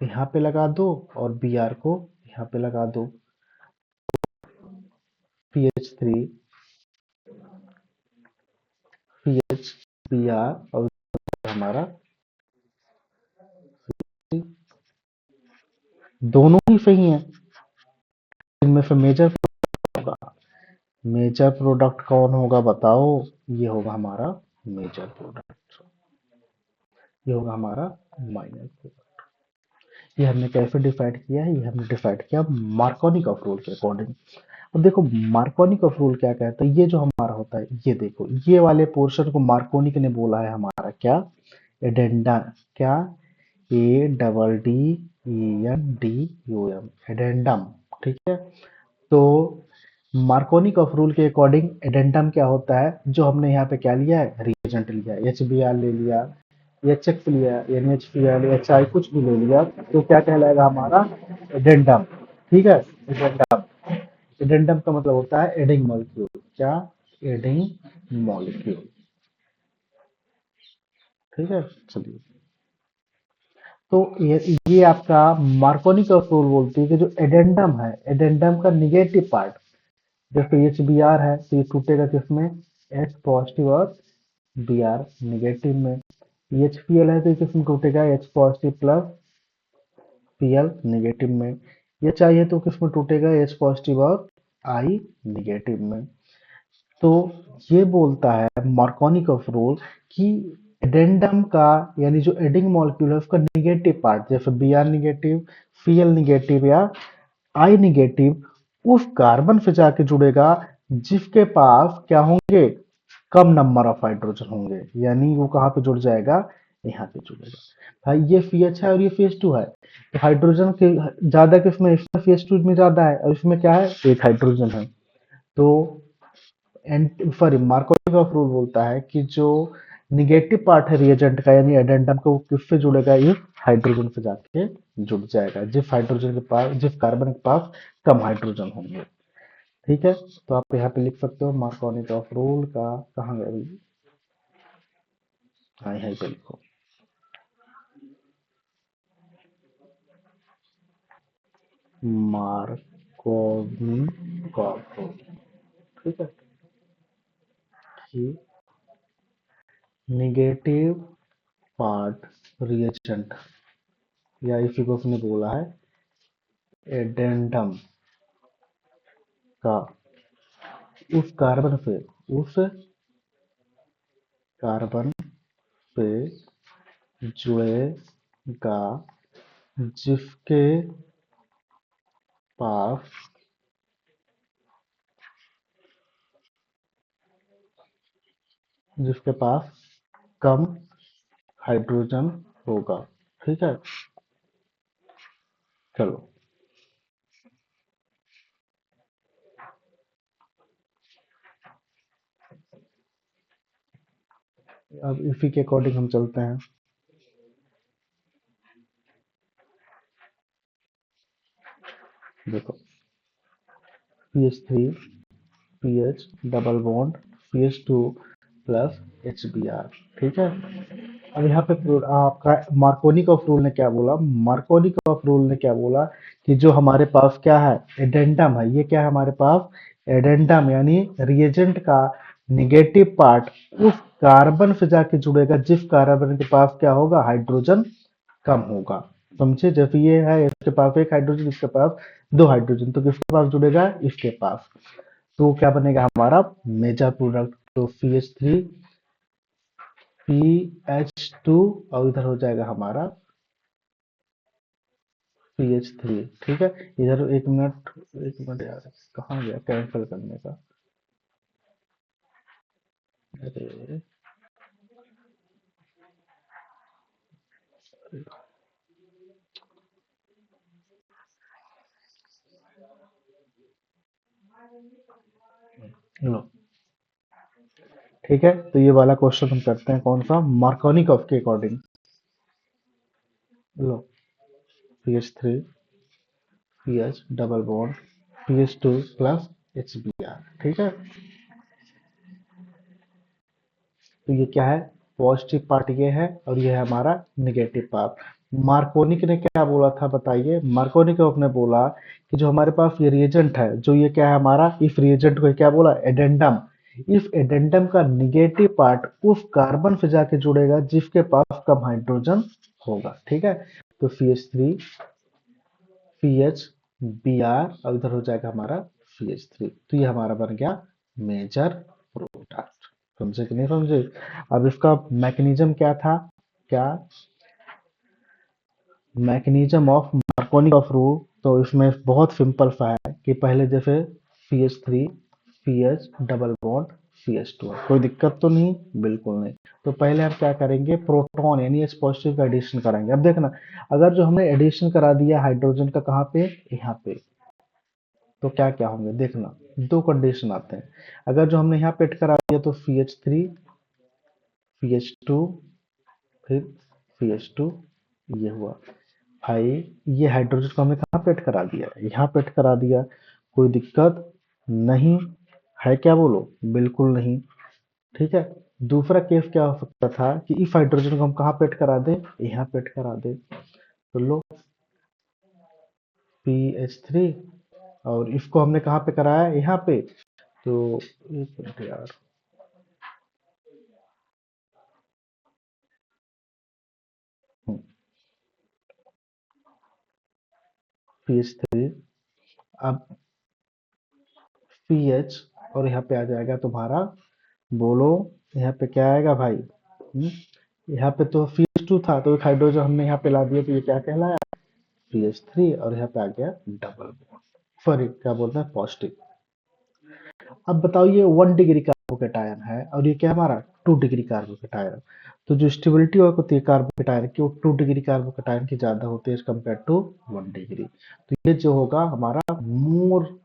यहाँ पे लगा दो और Br को यहाँ पे लगा दो, CH3 CH Br, और हमारा दोनों ही सही है। इनमें से मेजर होगा, मेजर प्रोडक्ट कौन होगा बताओ, ये होगा हमारा मेजर प्रोडक्ट, ये होगा हमारा माइनर प्रोडक्ट। ये हमने कैसे डिसाइड किया है, ये हमने डिसाइड किया मार्कोनिक ऑफ रूल के अकॉर्डिंग। अब देखो मार्कोनिक ऑफ रूल क्या कहता है, ये जो हमारा होता है, ये देखो ये वाले पोर्शन को मार्कोनिक ने बोला है हमारा क्या, एडेंडा, क्या, ADDENDUM, एडेंडम। ठीक है, तो मार्कोनिक ऑफ रूल के अकॉर्डिंग एडेंडम क्या होता है, जो हमने यहाँ पे क्या लिया है, रिएजेंट लिया है, HBr ले लिया, HX लिया, NH2 HI कुछ भी ले लिया, तो क्या कहलाएगा हमारा, एडेंडम। ठीक है, एडेंडम। एडेंडम का मतलब होता है एडिंग मॉलिक्यूल, क्या, एडिंग मॉलिक्यूल। ठीक है, चलिए, तो ये आपका मार्कोनिक ऑफ रूल बोलती है कि जो एडेंडम है, एडेंडम का निगेटिव पार्ट, जैसे HBr है तो ये टूटेगा किसमें, H पॉजिटिव और Br निगेटिव में। HPl है तो ये किसमें टूटेगा, H positive plus Pl negative में। ये चाहिए तो किसमें टूटेगा, H पॉजिटिव और I निगेटिव में। तो ये बोलता है मार्कोनिक ऑफ रूल कि एडेंडम का, यानी जो एडिंग मॉलिक्यूल है उसका निगेटिव पार्ट, जैसे Br निगेटिव, Cl निगेटिव या I निगेटिव, उस कार्बन से जाके जुड़ेगा जिसके पास क्या होंगे, कम नंबर ऑफ हाइड्रोजन होंगे, यानी वो कहाँ पे जुड़ जाएगा, यहाँ पे जुड़ेगा। भाई ये CH है और ये CH2 है, तो हाइड्रोजन के ज्यादा किसमें, इसमें CH2 में ज्यादा है और इसमें क्या है, एक हाइड्रोजन है। तो सॉरी, मार्कोनी ऑफ रूल बोलता है कि जो निगेटिव पार्ट है रिएजेंट का, यानी एडेंडम का, वो किससे जुड़ेगा, ये हाइड्रोजन से जाके जुड़ जाएगा, जिस हाइड्रोजन के पास, जिस कार्बन के पास कम हाइड्रोजन होंगे। ठीक है, तो आप यहाँ पे लिख सकते हो मार्कोनी ऑफ रूल का, कहाँ गया भाई, हाँ यहाँ पे लिखो, मार्कोनी ऑफ रूल। ठीक है, कि निगेटिव पार्ट रिएजेंट, या इसी को उसने बोला है एडेंडम का, उस कार्बन पे, उस कार्बन पे जुड़ेगा जिसके पास जिसके पास कम हाइड्रोजन होगा। ठीक है, चलो अब इसी के अकॉर्डिंग हम चलते हैं। देखो, CH3 PH double bond CH2 plus HBr। ठीक है, अब यहाँ पे आपका मार्कोनी ऑफ रूल ने क्या बोला, मार्कोनी ऑफ रूल ने क्या बोला कि जो हमारे पास क्या है, एडेंडम है, ये क्या है हमारे पास, एडेंडम यानी रिएजेंट का निगेटिव पार्ट उस कार्बन से जाके जुड़ेगा जिस कार्बन के पास क्या होगा, हाइड्रोजन कम होगा। समझे, जैसे ये है इसके पास एक हाइड्रोजन, इसके पास दो हाइड्रोजन, तो किसके पास जुड़ेगा, इसके पास, तो क्या बनेगा हमारा मेजर प्रोडक्ट, तो CH3 PH2 और इधर हो जाएगा हमारा CH3। ठीक है, इधर एक मिनट यार, कहाँ गया कैंसिल करने का, अरे लो, ठीक है, तो ये वाला क्वेश्चन हम करते हैं कौन सा, मार्कोनी ऑफ के अकॉर्डिंग। लो, CH3 PH double bond CH2 plus HBr। ठीक है, तो ये क्या है, पॉजिटिव पार्ट ये है और ये है हमारा निगेटिव पार्ट। मार्कोनिक ने क्या बोला था बताइए, मार्कोनिक ने बोला कि जो हमारे पास ये रिएजेंट है, जो ये क्या है हमारा, इस रिएजेंट को क्या बोला, एडेंडम, इस एडेंडम का निगेटिव पार्ट उस कार्बन से जाके जुड़ेगा जिसके पास कम हाइड्रोजन होगा। ठीक है, तो CH3 CH Br और इधर हो जाएगा हमारा CH3, तो ये हमारा बन गया मेजर प्रोडक्ट। समझे कि नहीं समझे, अब इसका मैकेनिज्म क्या था, क्या mechanism of Markovnikov of rule, तो इसमें बहुत सिंपल सा है कि पहले जैसे CH3 CH double bond CH2, कोई दिक्कत तो नहीं, बिल्कुल नहीं। तो पहले हम क्या करेंगे, प्रोटॉन यानी H पॉजिटिव का एडिशन कराएंगे। अब देखना, अगर जो हमने एडिशन करा दिया हाइड्रोजन का कहाँ पे, यहाँ पे, तो क्या क्या होंगे देखना, दो कंडीशन आते हैं। अगर जो हमने यहाँ पे ऐड करा दिया तो CH3 CH2 फिर CH2, ये हुआ भाई, ये हाइड्रोजन को हमने कहाँ पे ऐड करा दिया, यहाँ पे ऐड करा दिया, कोई दिक्कत नहीं है क्या, बोलो बिल्कुल नहीं। ठीक है, दूसरा केस क्या हो सकता था कि इस हाइड्रोजन को हम कहाँ पे ऐड करा दें, यहाँ पे ऐड करा दें, तो लो PH3, और इसको हमने कहाँ पे कराया, यहाँ पे, तो एक मिनट यार, PH3, अब CH, और यहाँ पे आ जाएगा तुम्हारा, बोलो यहाँ पे क्या आएगा भाई, यहाँ पे तो CH2 था, तो एक हाइड्रोजन हमने यहाँ पे ला दिया, तो ये क्या कहलाया, CH3, और यहाँ पे आ गया डबल बॉन्ड, सॉरी क्या बोलते हैं, पॉजिटिव। अब बताओ, ये 1 डिग्री कार्बोकेटायन है और ये क्या हमारा 2 डिग्री कार्बोकेटायन, तो जो स्टेबिलिटी होती है कार्बोकेटायन की, वो 2 डिग्री कार्बोकेटायन की ज्यादा होती है एज कम्पेयर टू 1 डिग्री, तो ये जो होगा हमारा मोर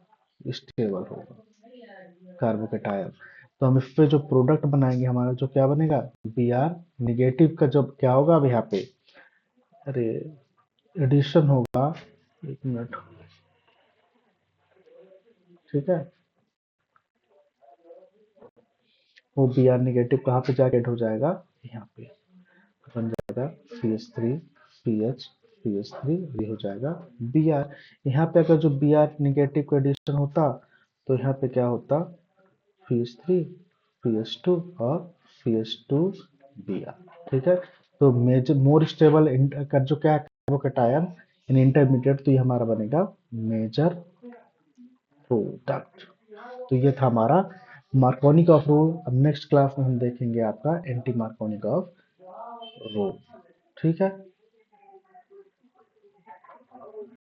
स्टेबल होगा कार्बोकेटायन। तो हम इस पे जो प्रोडक्ट बनाएंगे हमारा जो क्या बनेगा, Br निगेटिव का जब क्या होगा, अब यहाँ पे अरे एडिशन होगा, एक मिनट, ठीक है, वो बी आर निगेटिव कहाँ पे जाके ऐड हो जाएगा, यहाँ पे बन जाएगा C H three C H three, ये हो जाएगा बी आर। यहाँ पे अगर जो बी आर निगेटिव का एडिशन होता तो यहाँ पे क्या होता, C H three C H two और C H two B R. ठीक है, तो मेजर मोर स्टेबल का जो क्या कार्बोकैटायन इन इंटरमीडिएट, तो ये हमारा बनेगा मेजर प्रोडक्ट। तो ये था हमारा मार्कोनी ऑफ रूल। अब नेक्स्ट क्लास में हम देखेंगे आपका एंटी मार्कोनी ऑफ रूल। ठीक है।